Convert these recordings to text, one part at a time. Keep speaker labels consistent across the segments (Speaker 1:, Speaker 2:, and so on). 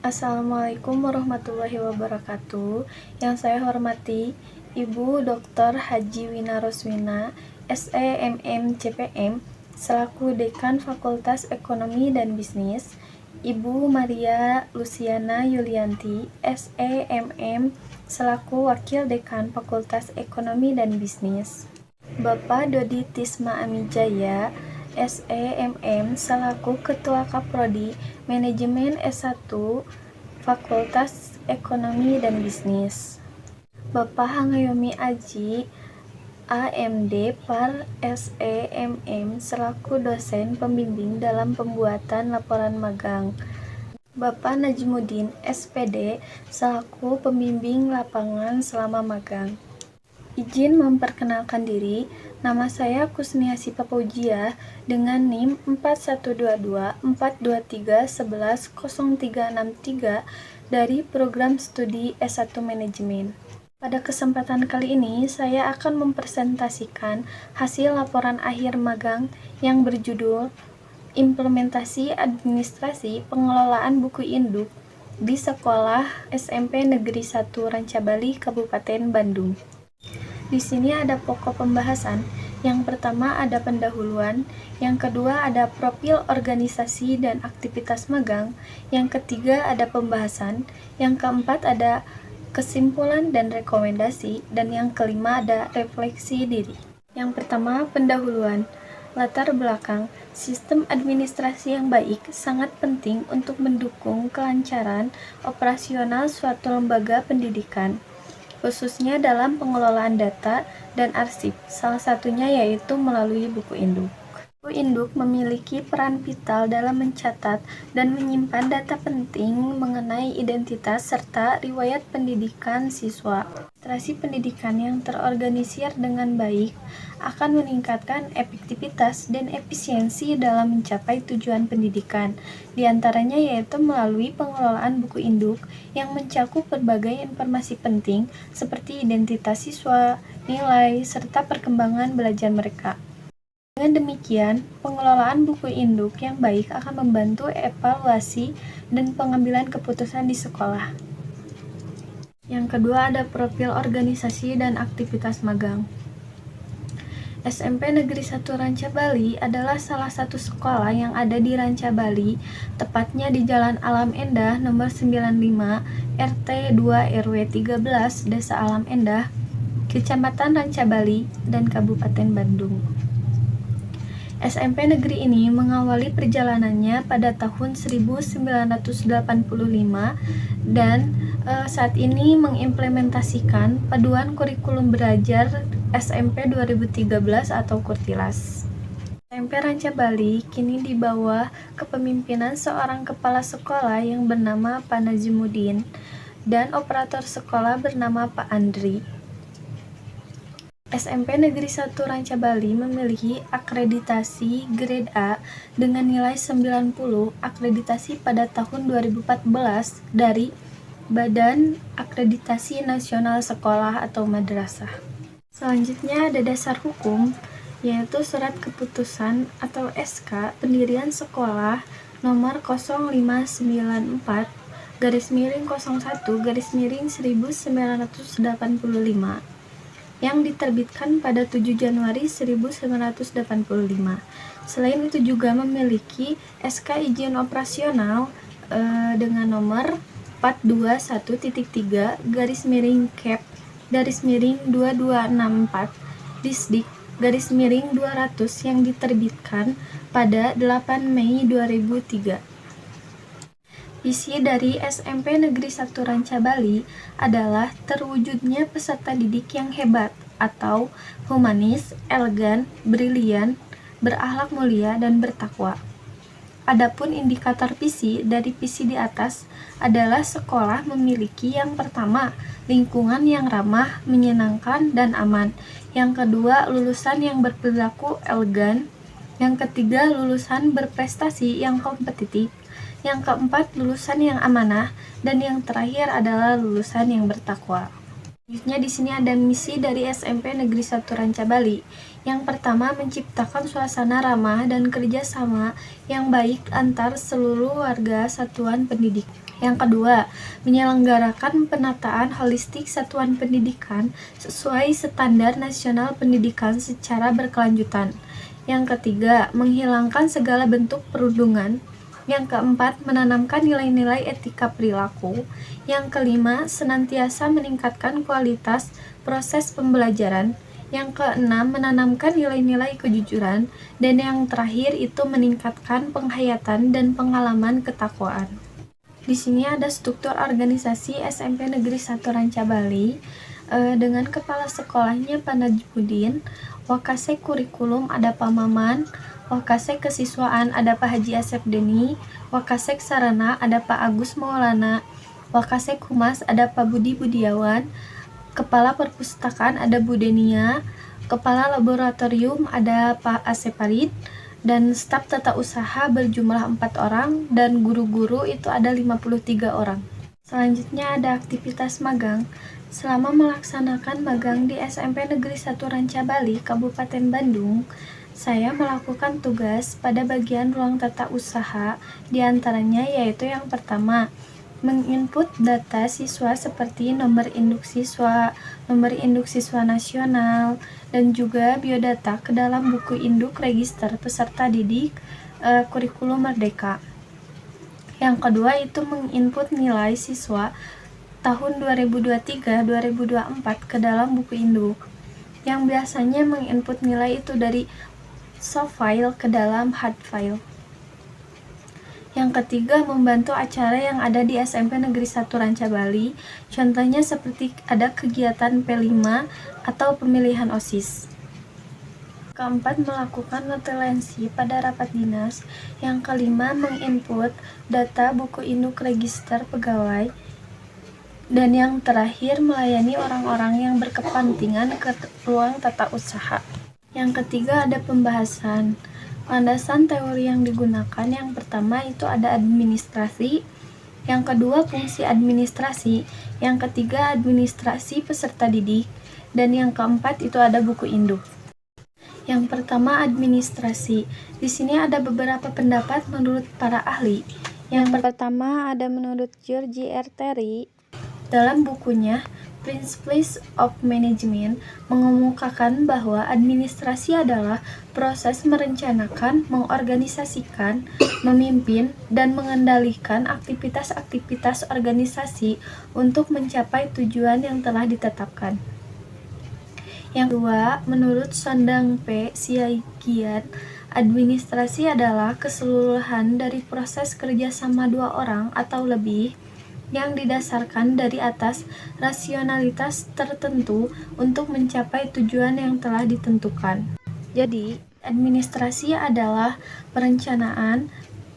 Speaker 1: Assalamualaikum warahmatullahi wabarakatuh. Yang saya hormati Ibu Dr. Haji Wina Roswina, SE MM CPM, selaku Dekan Fakultas Ekonomi dan Bisnis, Ibu Maria Luciana Yulianti, SE MM, selaku Wakil Dekan Fakultas Ekonomi dan Bisnis, Bapak Dodi Tisma Amijaya, SEMM, selaku Ketua Kaprodi Manajemen S1 Fakultas Ekonomi dan Bisnis, Bapak Hangayomi Aji, AMD Par SEMM, selaku dosen pembimbing dalam pembuatan laporan magang, Bapak Najmuddin SPD, selaku pembimbing lapangan selama magang. Izin memperkenalkan diri, nama saya Kusniasi Papujiah dengan NIM 41224231100363 dari Program Studi S1 Manajemen. Pada kesempatan kali ini, saya akan mempresentasikan hasil laporan akhir magang yang berjudul Implementasi Administrasi Pengelolaan Buku Induk di Sekolah SMP Negeri 1 Rancabali, Kabupaten Bandung. Di sini ada pokok pembahasan. Yang pertama ada pendahuluan, yang kedua ada profil organisasi dan aktivitas magang, yang ketiga ada pembahasan, yang keempat ada kesimpulan dan rekomendasi, dan yang kelima ada refleksi diri. Yang pertama, pendahuluan. Latar belakang, sistem administrasi yang baik sangat penting untuk mendukung kelancaran operasional suatu lembaga pendidikan, khususnya dalam pengelolaan data dan arsip, salah satunya yaitu melalui buku induk. Buku induk memiliki peran vital dalam mencatat dan menyimpan data penting mengenai identitas serta riwayat pendidikan siswa. Administrasi pendidikan yang terorganisir dengan baik akan meningkatkan efektivitas dan efisiensi dalam mencapai tujuan pendidikan, diantaranya yaitu melalui pengelolaan buku induk yang mencakup berbagai informasi penting seperti identitas siswa, nilai, serta perkembangan belajar mereka. Dengan demikian, pengelolaan buku induk yang baik akan membantu evaluasi dan pengambilan keputusan di sekolah. Yang kedua ada profil organisasi dan aktivitas magang. SMP Negeri 1 Rancabali adalah salah satu sekolah yang ada di Rancabali, tepatnya di Jalan Alam Endah nomor 95, RT 2 RW 13, Desa Alam Endah, Kecamatan Rancabali, dan Kabupaten Bandung. SMP negeri ini mengawali perjalanannya pada tahun 1985 dan saat ini mengimplementasikan Paduan Kurikulum Belajar SMP 2013 atau Kurtilas. SMP Rancabali kini di bawah kepemimpinan seorang kepala sekolah yang bernama Pak Najmuddin dan operator sekolah bernama Pak Andri. SMP Negeri 1 Rancabali memiliki akreditasi grade A dengan nilai 90 akreditasi pada tahun 2014 dari Badan Akreditasi Nasional Sekolah atau Madrasah. Selanjutnya ada dasar hukum, yaitu Surat Keputusan atau SK Pendirian Sekolah nomor 05/01/1985 yang diterbitkan pada 7 Januari 1985. Selain itu juga memiliki SK Izin Operasional dengan nomor 421.3/Kep/2264 Disdik/200 yang diterbitkan pada 8 Mei 2003. Visi dari SMP Negeri 1 Rancabali adalah terwujudnya peserta didik yang hebat atau humanis, elegan, brilian, berakhlak mulia, dan bertakwa. Adapun indikator visi dari visi di atas adalah sekolah memiliki yang pertama, lingkungan yang ramah, menyenangkan, dan aman. Yang kedua, lulusan yang berperilaku elegan. Yang ketiga, lulusan berprestasi yang kompetitif. Yang keempat, lulusan yang amanah, dan yang terakhir adalah lulusan yang bertakwa. Selanjutnya di sini ada misi dari SMP Negeri 1 Rancabali. Yang pertama, menciptakan suasana ramah dan kerjasama yang baik antar seluruh warga satuan pendidik. Yang kedua, menyelenggarakan penataan holistik satuan pendidikan sesuai standar nasional pendidikan secara berkelanjutan. Yang ketiga, menghilangkan segala bentuk perundungan. Yang keempat, menanamkan nilai-nilai etika perilaku. Yang kelima, senantiasa meningkatkan kualitas proses pembelajaran. Yang keenam, menanamkan nilai-nilai kejujuran. Dan yang terakhir itu meningkatkan penghayatan dan pengalaman ketakwaan. Di sini ada struktur organisasi SMP Negeri 1 Ranca Bali dengan kepala sekolahnya Pak Najmudin, Wakasek Kurikulum ada Pak Maman, Wakasek Kesiswaan ada Pak Haji Asep Deni, Wakasek Sarana ada Pak Agus Maulana, Wakasek Humas ada Pak Budi Budiawan, Kepala Perpustakaan ada Bu Denia, Kepala Laboratorium ada Pak Asep Farid, dan staf tata usaha berjumlah 4 orang, dan guru-guru itu ada 53 orang. Selanjutnya ada aktivitas magang. Selama melaksanakan magang di SMP Negeri 1 Ranca Bali, Kabupaten Bandung, saya melakukan tugas pada bagian ruang tata usaha, diantaranya yaitu yang pertama, menginput data siswa seperti nomor induk siswa nasional, dan juga biodata ke dalam buku induk register peserta didik kurikulum Merdeka. Yang kedua itu menginput nilai siswa tahun 2023-2024 ke dalam buku induk, yang biasanya menginput nilai itu dari soft file ke dalam hard file. Yang ketiga, membantu acara yang ada di SMP Negeri 1 Ranca Bali, contohnya seperti ada kegiatan P5 atau pemilihan OSIS. Keempat, melakukan notulensi pada rapat dinas. Yang kelima, menginput data buku induk register pegawai. Dan yang terakhir, melayani orang-orang yang berkepentingan ke ruang tata usaha. Yang ketiga, ada pembahasan. Landasan teori yang digunakan yang pertama itu ada administrasi, yang kedua fungsi administrasi, yang ketiga administrasi peserta didik, dan yang keempat itu ada buku induk. Yang pertama administrasi. Di sini ada beberapa pendapat menurut para ahli. Yang pertama ada menurut George R. Terry dalam bukunya Principles of Management mengemukakan bahwa administrasi adalah proses merencanakan, mengorganisasikan, memimpin, dan mengendalikan aktivitas-aktivitas organisasi untuk mencapai tujuan yang telah ditetapkan. Yang kedua, menurut Sondang P. Siagian, administrasi adalah keseluruhan dari proses kerjasama dua orang atau lebih yang didasarkan dari atas rasionalitas tertentu untuk mencapai tujuan yang telah ditentukan. Jadi, administrasi adalah perencanaan,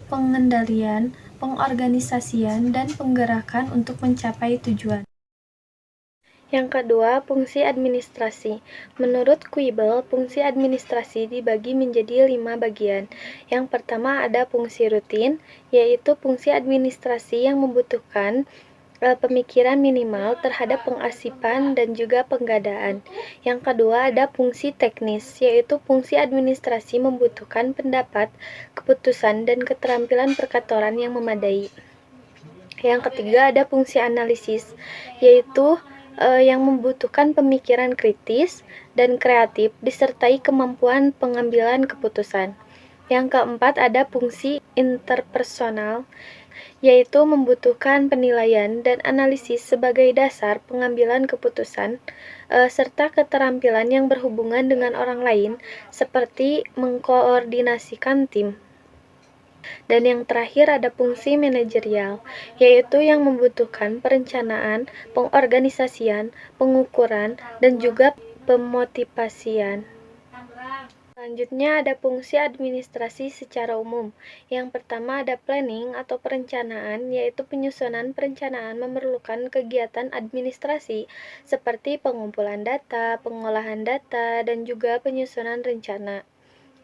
Speaker 1: pengendalian, pengorganisasian, dan penggerakan untuk mencapai tujuan. Yang kedua, fungsi administrasi. Menurut Kuibel, fungsi administrasi dibagi menjadi 5 bagian. Yang pertama ada fungsi rutin, yaitu fungsi administrasi yang membutuhkan pemikiran minimal terhadap pengarsipan dan juga penggadaan. Yang kedua ada fungsi teknis, yaitu fungsi administrasi membutuhkan pendapat, keputusan, dan keterampilan perkantoran yang memadai. Yang ketiga ada fungsi analisis, yaitu yang membutuhkan pemikiran kritis dan kreatif disertai kemampuan pengambilan keputusan. Yang keempat ada fungsi interpersonal, yaitu membutuhkan penilaian dan analisis sebagai dasar pengambilan keputusan, serta keterampilan yang berhubungan dengan orang lain, seperti mengkoordinasikan tim. Dan yang terakhir ada fungsi manajerial, yaitu yang membutuhkan perencanaan, pengorganisasian, pengukuran, dan juga pemotivasian. Selanjutnya ada fungsi administrasi secara umum. Yang pertama ada planning atau perencanaan, yaitu penyusunan perencanaan memerlukan kegiatan administrasi seperti pengumpulan data, pengolahan data, dan juga penyusunan rencana.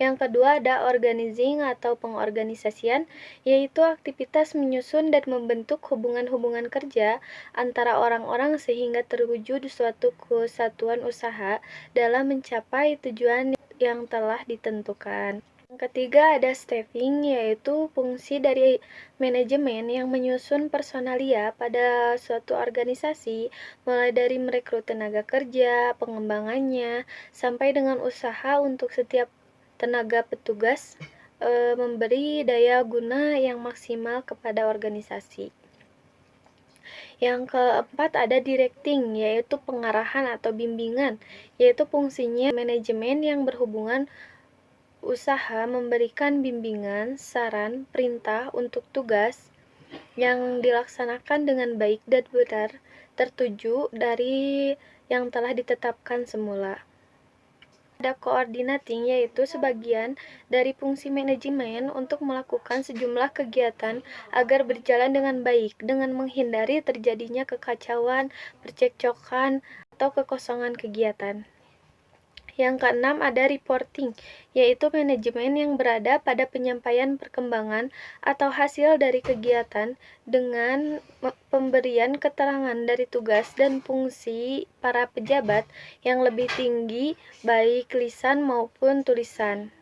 Speaker 1: Yang kedua ada organizing atau pengorganisasian, yaitu aktivitas menyusun dan membentuk hubungan-hubungan kerja antara orang-orang sehingga terwujud suatu kesatuan usaha dalam mencapai tujuan yang telah ditentukan. Yang ketiga ada staffing, yaitu fungsi dari manajemen yang menyusun personalia pada suatu organisasi, mulai dari merekrut tenaga kerja, pengembangannya, sampai dengan usaha untuk setiap tenaga petugas memberi daya guna yang maksimal kepada organisasi. Yang keempat ada directing, yaitu pengarahan atau bimbingan, yaitu fungsinya manajemen yang berhubungan usaha memberikan bimbingan, saran, perintah untuk tugas yang dilaksanakan dengan baik dan benar tertuju dari yang telah ditetapkan semula. Ada coordinating, yaitu sebagian dari fungsi manajemen untuk melakukan sejumlah kegiatan agar berjalan dengan baik, dengan menghindari terjadinya kekacauan, percekcokan, atau kekosongan kegiatan. Yang keenam ada reporting, yaitu manajemen yang berada pada penyampaian perkembangan atau hasil dari kegiatan dengan pemberian keterangan dari tugas dan fungsi para pejabat yang lebih tinggi, baik lisan maupun tulisan.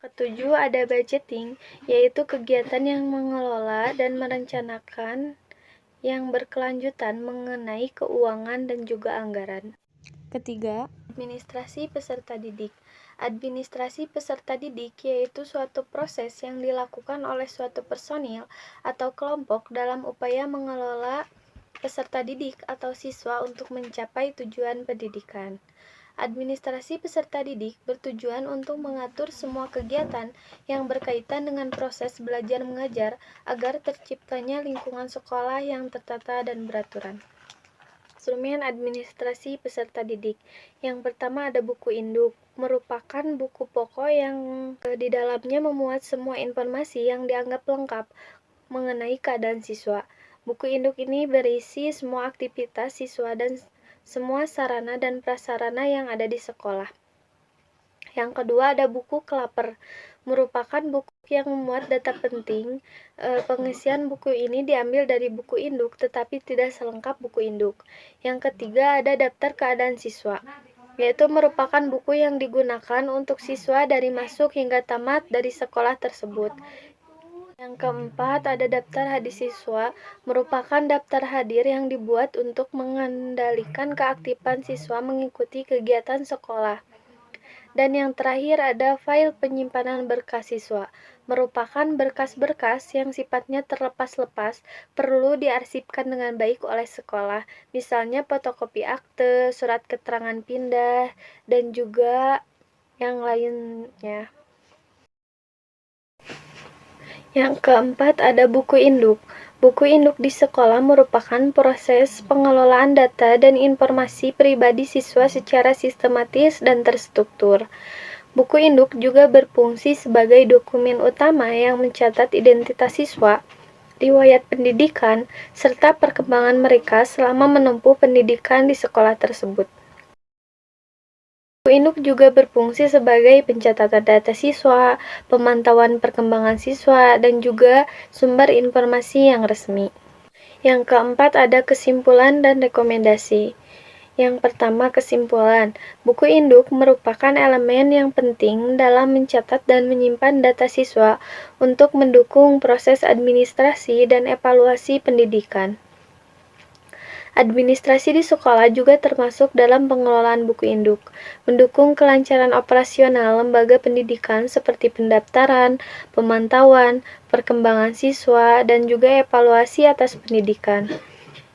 Speaker 1: Ketujuh ada budgeting, yaitu kegiatan yang mengelola dan merencanakan yang berkelanjutan mengenai keuangan dan juga anggaran. Ketiga, administrasi peserta didik. Administrasi peserta didik yaitu suatu proses yang dilakukan oleh suatu personil atau kelompok dalam upaya mengelola peserta didik atau siswa untuk mencapai tujuan pendidikan. Administrasi peserta didik bertujuan untuk mengatur semua kegiatan yang berkaitan dengan proses belajar mengajar agar terciptanya lingkungan sekolah yang tertata dan beraturan. Instrumen administrasi peserta didik. Yang pertama ada buku induk, merupakan buku pokok yang di dalamnya memuat semua informasi yang dianggap lengkap mengenai keadaan siswa. Buku induk ini berisi semua aktivitas siswa dan semua sarana dan prasarana yang ada di sekolah. Yang kedua ada buku kelaper, merupakan buku yang memuat data penting. Pengisian buku ini diambil dari buku induk tetapi tidak selengkap buku induk. Yang ketiga ada daftar keadaan siswa, yaitu merupakan buku yang digunakan untuk siswa dari masuk hingga tamat dari sekolah tersebut. Yang keempat ada daftar hadir siswa, merupakan daftar hadir yang dibuat untuk mengendalikan keaktifan siswa mengikuti kegiatan sekolah. Dan yang terakhir ada file penyimpanan berkas siswa, merupakan berkas-berkas yang sifatnya terlepas-lepas, perlu diarsipkan dengan baik oleh sekolah, misalnya fotokopi akte, surat keterangan pindah, dan juga yang lainnya. Yang keempat ada buku induk. Buku induk di sekolah merupakan proses pengelolaan data dan informasi pribadi siswa secara sistematis dan terstruktur. Buku induk juga berfungsi sebagai dokumen utama yang mencatat identitas siswa, riwayat pendidikan, serta perkembangan mereka selama menempuh pendidikan di sekolah tersebut. Buku induk juga berfungsi sebagai pencatatan data siswa, pemantauan perkembangan siswa, dan juga sumber informasi yang resmi. Yang keempat ada kesimpulan dan rekomendasi. Yang pertama kesimpulan, buku induk merupakan elemen yang penting dalam mencatat dan menyimpan data siswa untuk mendukung proses administrasi dan evaluasi pendidikan. Administrasi di sekolah juga termasuk dalam pengelolaan buku induk, mendukung kelancaran operasional lembaga pendidikan seperti pendaftaran, pemantauan, perkembangan siswa, dan juga evaluasi atas pendidikan.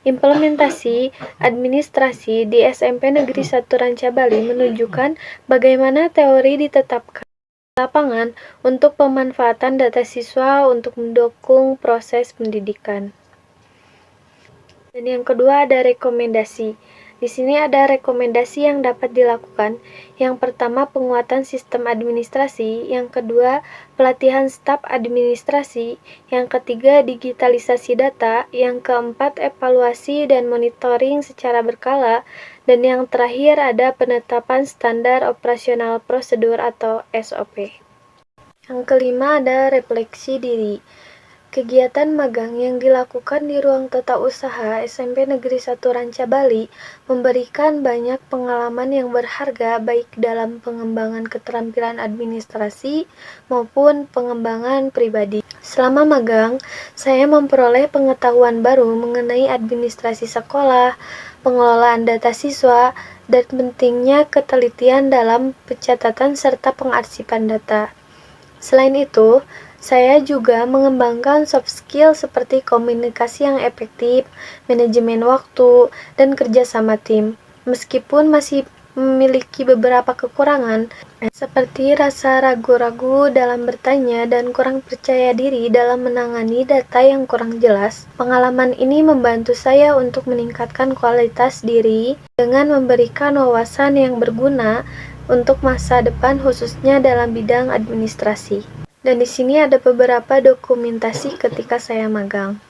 Speaker 1: Implementasi administrasi di SMP Negeri 1 Rancabali menunjukkan bagaimana teori ditetapkan di lapangan untuk pemanfaatan data siswa untuk mendukung proses pendidikan. Dan yang kedua ada rekomendasi. Di sini ada rekomendasi yang dapat dilakukan. Yang pertama penguatan sistem administrasi, yang kedua pelatihan staf administrasi, yang ketiga digitalisasi data, yang keempat evaluasi dan monitoring secara berkala, dan yang terakhir ada penetapan standar operasional prosedur atau SOP. Yang kelima ada refleksi diri. Kegiatan magang yang dilakukan di ruang tata usaha SMP Negeri 1 Ranca Bali memberikan banyak pengalaman yang berharga baik dalam pengembangan keterampilan administrasi maupun pengembangan pribadi. Selama magang, saya memperoleh pengetahuan baru mengenai administrasi sekolah, pengelolaan data siswa, dan pentingnya ketelitian dalam pencatatan serta pengarsipan data. Selain itu, saya juga mengembangkan soft skill seperti komunikasi yang efektif, manajemen waktu, dan kerja sama tim. Meskipun masih memiliki beberapa kekurangan, seperti rasa ragu-ragu dalam bertanya dan kurang percaya diri dalam menangani data yang kurang jelas, pengalaman ini membantu saya untuk meningkatkan kualitas diri dengan memberikan wawasan yang berguna untuk masa depan khususnya dalam bidang administrasi. Dan di sini ada beberapa dokumentasi ketika saya magang.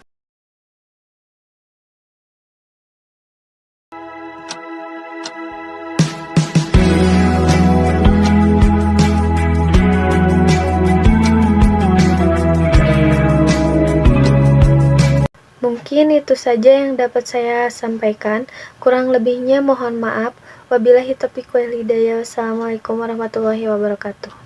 Speaker 1: Mungkin itu saja yang dapat saya sampaikan. Kurang lebihnya mohon maaf. Wabillahi taufiq wal hidayah. Wassalamualaikum warahmatullahi wabarakatuh.